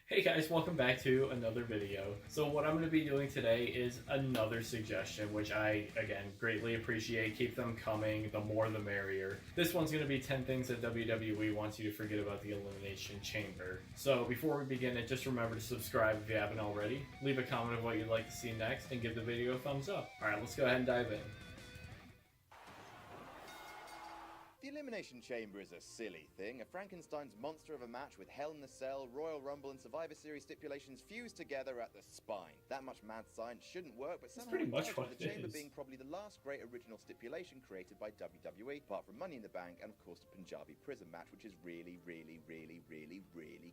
Hey guys, welcome back to another video. So what I'm going to be doing today is another suggestion, which I, again, greatly appreciate. Keep them coming, the more the merrier. This one's going to be 10 things that WWE wants you to forget about the Elimination Chamber. So before we begin it, just remember to subscribe if you haven't already. Leave a comment of what you'd like to see next, and give the video a thumbs up. Alright, let's go ahead and dive in. The Elimination Chamber is a silly thing, a Frankenstein's monster of a match with Hell in a Cell, Royal Rumble and Survivor Series stipulations fused together at the spine. That much mad science shouldn't work, but somehow pretty it much does, what with the it Chamber is. being probably the last great original stipulation created by WWE, apart from Money in the Bank and of course the Punjabi prison match, which is really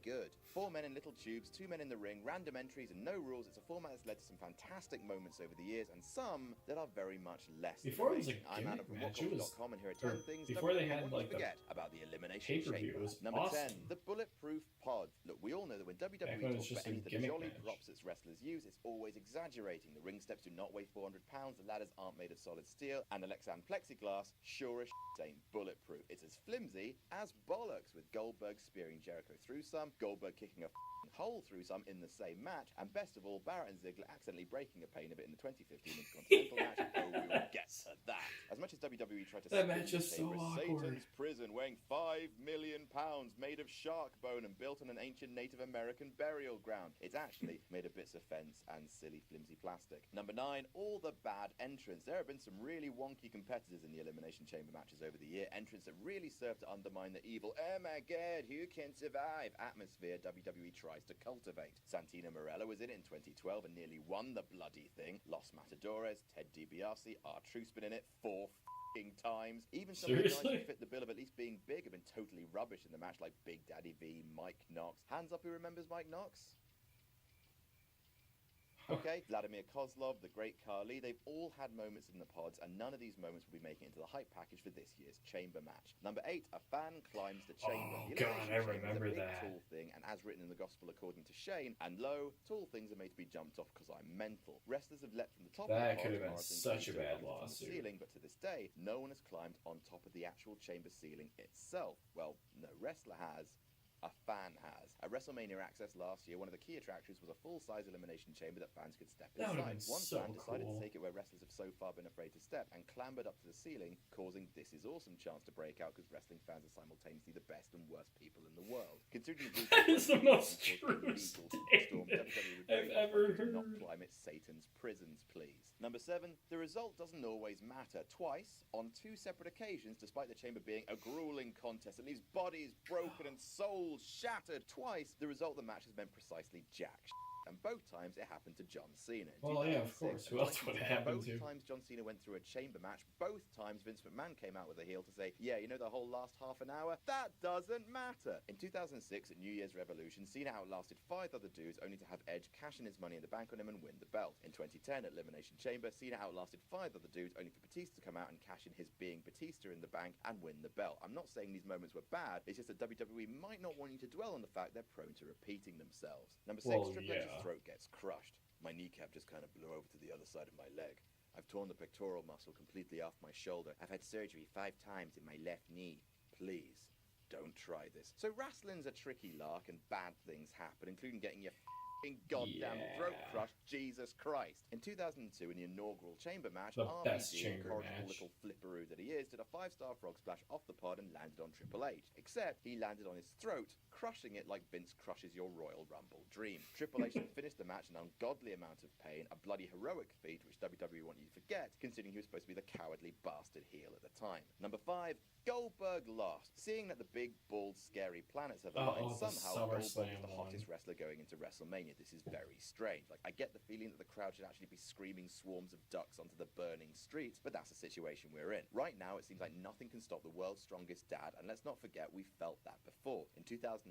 good. 4 men in little tubes, 2 men in the ring, random entries and no rules. It's a format that's led to some fantastic moments over the years and some that are very much less. Before it was a I'm Adam gimmick from match, it was, WhatCulture.com and here are or 10 things before they WWE had wants like you to the forget about the Elimination pay-per-view, Chamber. it was Number awesome. 10, the bulletproof pod. Look, we all know that when Back WWE when it was talks just about a any of the gimmick jolly match. props its wrestlers use, it's always exaggerating. The ring steps do not weigh 400 pounds, the ladders aren't made of solid steel, and the Lexan plexiglass sure as ain't bulletproof. It's as flimsy as bollocks, with Goldberg spearing Jericho through some, Goldberg kicking a hole through some in the same match, and best of all, Barrett and Ziggler accidentally breaking a pane of it in the 2015 Intercontinental match. Oh, we will get to that. As much as WWE tried to That spin match the is so chamber, awkward. Satan's prison, weighing 5 million pounds, made of shark bone and built on an ancient Native American burial ground. It's actually made of bits of fence and silly flimsy plastic. Number 9, all the bad entrants. There have been some really wonky competitors in the Elimination Chamber matches over the year. Entrants that really serve to undermine the evil, oh my god, who can survive atmosphere WWE tries to cultivate. Santino Marella was in it in 2012 and nearly won the bloody thing. Los Matadores, Ted DiBiase, R-Truth's been in it 4 times. Even some of the guys who fit the bill of at least being big have been totally rubbish in the match, like Big Daddy V, Mike Knox. Hands up who remembers Mike Knox? Okay, Vladimir Kozlov, the great Khali, they've all had moments in the pods, and none of these moments will be making it into the hype package for this year's Chamber match. Number 8, a fan climbs the chamber. Oh The god, Elimination I Chamber remember is a big, that. tall thing, and as written in the Gospel according to Shane, and lo, tall things are made to be jumped off because I'm mental. Wrestlers have leapt from the top That of could the have pod, been such a bad from the lawsuit. ceiling, but to this day, no one has climbed on top of the actual chamber ceiling itself. Well, no wrestler has. A fan has. At WrestleMania Access last year, one of the key attractions was a full-size elimination chamber that fans could step That would have inside. been One so fan decided cool. to take it where wrestlers have so far been afraid to step and clambered up to the ceiling, causing This Is Awesome chance to break out because wrestling fans are simultaneously the best and worst people in the world. Considering the That is the most storm true statement WWE I've ever would not heard. climb its Satan's prisons, please. Number 7, the result doesn't always matter. Twice, on 2 separate occasions, despite the chamber being a grueling contest that leaves bodies broken and souls shattered, twice the result of the match has meant precisely jack shit. And both times it happened to John Cena. In Well, yeah, of 2006 course. and Who else would it 2010, happen both to? times John Cena went through a chamber match, both times Vince McMahon came out with a heel to say, yeah, you know the whole last half an hour? That doesn't matter. In 2006, at New Year's Revolution, Cena outlasted 5 other dudes only to have Edge cash in his money in the bank on him and win the belt. In 2010, at Elimination Chamber, Cena outlasted 5 other dudes only for Batista to come out and cash in his being Batista in the bank and win the belt. I'm not saying these moments were bad, it's just that WWE might not want you to dwell on the fact they're prone to repeating themselves. Number 6, Well, Triple H's yeah. throat gets crushed. My kneecap just kind of blew over to the other side of my leg. I've torn the pectoral muscle completely off my shoulder. I've had surgery 5 times in my left knee. Please, don't try this. So wrestling's a tricky lark and bad things happen, including getting your goddamn throat Yeah. crushed, Jesus Christ. In 2002, in the inaugural chamber match, The best RVD, chamber incorrigible match. little flipperoo that he is, did a 5-star frog splash off the pod and landed on Triple H. Except he landed on his throat, crushing it like Vince crushes your Royal Rumble dream. Triple H then finished the match in an ungodly amount of pain, a bloody heroic feat which WWE want you to forget, considering he was supposed to be the cowardly bastard heel at the time. Number 5, Goldberg lost. Seeing that the big, bald, scary planets have aligned, the somehow Goldberg is SummerSlam the hottest wrestler going into WrestleMania. This is very strange. Like, I get the feeling that the crowd should actually be screaming swarms of ducks onto the burning streets, but that's the situation we're in. Right now, it seems like nothing can stop the world's strongest dad, and let's not forget we felt that before. In 2003,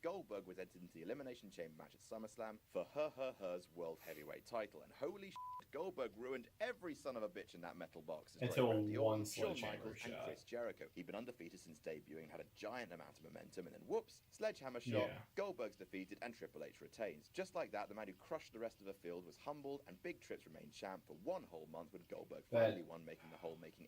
Goldberg was entered into the Elimination Chamber match at SummerSlam for her's World Heavyweight title, and holy shit, Goldberg ruined every son of a bitch in that metal box. Until Randy one Orton, Shawn sledgehammer Michaels, and shot. Chris Jericho. He'd been undefeated since debuting, had a giant amount of momentum, and then whoops, sledgehammer shot, Yeah. Goldberg's defeated, and Triple H retains. Just like that, the man who crushed the rest of the field was humbled, and Big Trips remained champ for 1 whole month when Goldberg finally won, making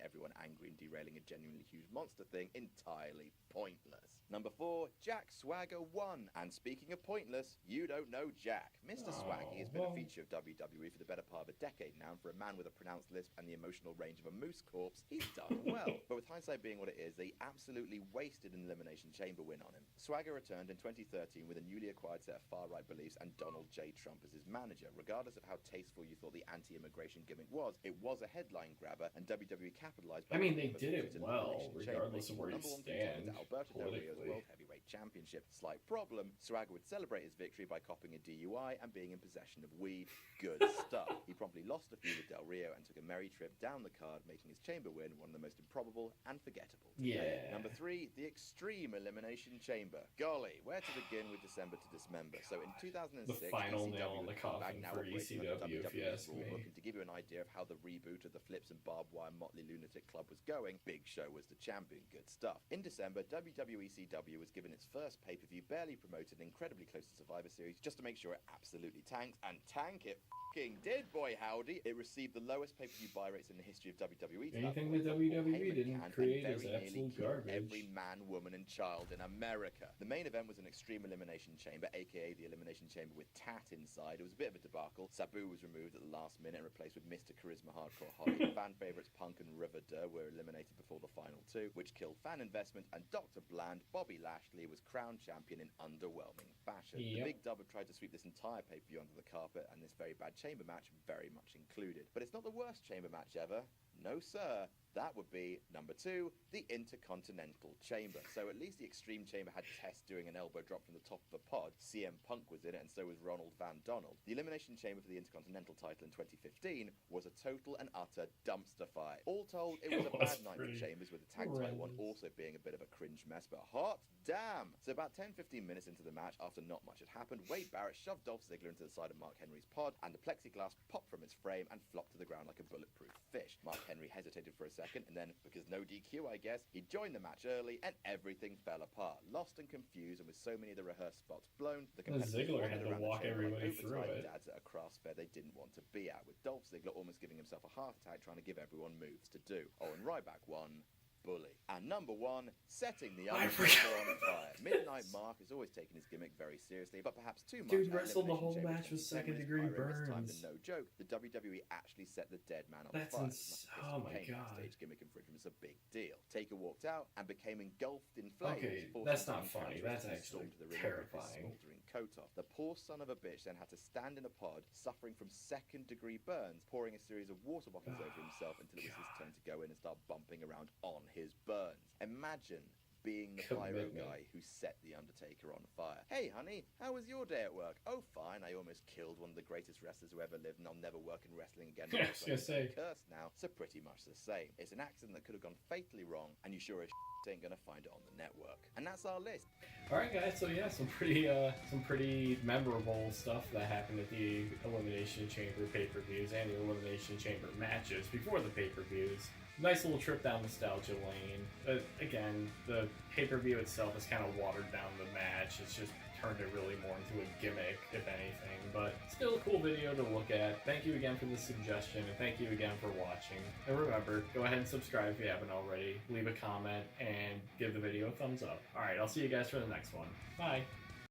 everyone angry and derailing a genuinely huge monster thing entirely pointless. Number 4, Jack Swagger won. And speaking of pointless, you don't know Jack. Mr. Swaggy has been a feature of WWE for the better part of a decade now, and for a man with a pronounced lisp and the emotional range of a moose corpse, he's done well. But with hindsight being what it is, they absolutely wasted an Elimination Chamber win on him. Swagger returned in 2013 with a newly acquired set of far-right beliefs and Donald J. Trump as his manager. Regardless of how tasteful you thought the anti-immigration gimmick was, it was a headline grabber, and WWE capitalized by I mean, they did it well, regardless of where you stand Alberto Del Rio's politically. World Heavyweight Championship. Slight problem, Swagger would celebrate his victory by copying a DUI and being in possession of weed. Good stuff. He promptly lost a feud with Del Rio and took a merry trip down the card, making his chamber win one of the most improbable and forgettable. Yeah. Number 3, the Extreme Elimination Chamber. Golly, where to begin with December to Dismember? So in 2006, The final ECW nail in the would come back, coffin now for operating under ECW, if you WWE's ask rulebook. me. And to give you an idea of how the reboot of the Flips and Barbed Wire Motley Lunatic Club was going, Big Show was the champion. Good stuff. In December, WWECW was given its first pay-per-view, barely promoted, and incredibly close to Survivor Series, just to make sure it absolutely tanked. And tank it f***ing did, boy howdy. It received the lowest pay-per-view buy rates in the history of WWE. Anything that WWE didn't create is absolute garbage. Every man, woman, and child in America. The main event was an Extreme Elimination Chamber, aka the Elimination Chamber with Tat inside. It was a bit of a debacle. Sabu was removed at the last minute and replaced with Mr. Charisma Hardcore Holly. Fan favorites Punk and River Durr were eliminated before the final 2, which killed fan investment, and Dr. Bland, Bobby Lashley, was crowned champion in underwhelming fashion. The Big Dub have tried to sweep this entire pay-per-view under the carpet, and this very bad chamber match very much included. But it's not the worst chamber match ever. No, sir. That would be number 2, the Intercontinental Chamber. So at least the Extreme Chamber had Test doing an elbow drop from the top of a pod. CM Punk was in it, and so was Ronald Van Donald. The Elimination Chamber for the Intercontinental title in 2015 was a total and utter dumpster fire. All told, it was a bad night for Chambers, with the tag title one also being a bit of a cringe mess, but hot damn! So about 10-15 minutes into the match, after not much had happened, Wade Barrett shoved Dolph Ziggler into the side of Mark Henry's pod, and the plexiglass popped from its frame and flopped to the ground like a bulletproof fish. Mark Henry hesitated for a second, and then, because no DQ, I guess, he joined the match early, and everything fell apart. Lost and confused, and with so many of the rehearsed spots blown, the competitors Ziggler had to around walk the chamber everybody like through overtired it. dads at a craft fair they didn't want to be at, with Dolph Ziggler almost giving himself a heart attack trying to give everyone moves to do. Oh, and Ryback won. Bully. And number 1, setting the Undertaker on fire. Midnight Mark has always taken his gimmick very seriously, but perhaps too much. Dude wrestled the whole Elimination match Chamber with 10 minutes second-degree prior, and this time, burns. no joke, the WWE actually set the dead man on That's fire. oh my god. Stage gimmick infringement's a big deal. Taker walked out and became engulfed in flames. Okay, forcing that's not the funny. counterers That's to storm actually to the ring and rip his terrifying. smoldering coat off. The poor son of a bitch then had to stand in a pod, suffering from second-degree burns, pouring a series of water bottles over himself until it was his turn to go in and start bumping around on his burns. Imagine being the pyro guy who set the Undertaker on fire. Hey honey, how was your day at work? Oh fine, I almost killed one of the greatest wrestlers who ever lived, and I'll never work in wrestling again. Yeah, I was gonna say. Cursed now, so pretty much the same. It's an accident that could have gone fatally wrong, and you sure as ain't gonna find it on the network. And that's our list. Alright guys, so yeah, some pretty memorable stuff that happened at the Elimination Chamber pay-per-views and the Elimination Chamber matches before the pay-per-views. Nice little trip down nostalgia lane. But again, the pay-per-view itself has kind of watered down the match. It's just turned it really more into a gimmick, if anything. But still a cool video to look at. Thank you again for the suggestion, and thank you again for watching. And remember, go ahead and subscribe if you haven't already. Leave a comment, and give the video a thumbs up. Alright, I'll see you guys for the next one. Bye!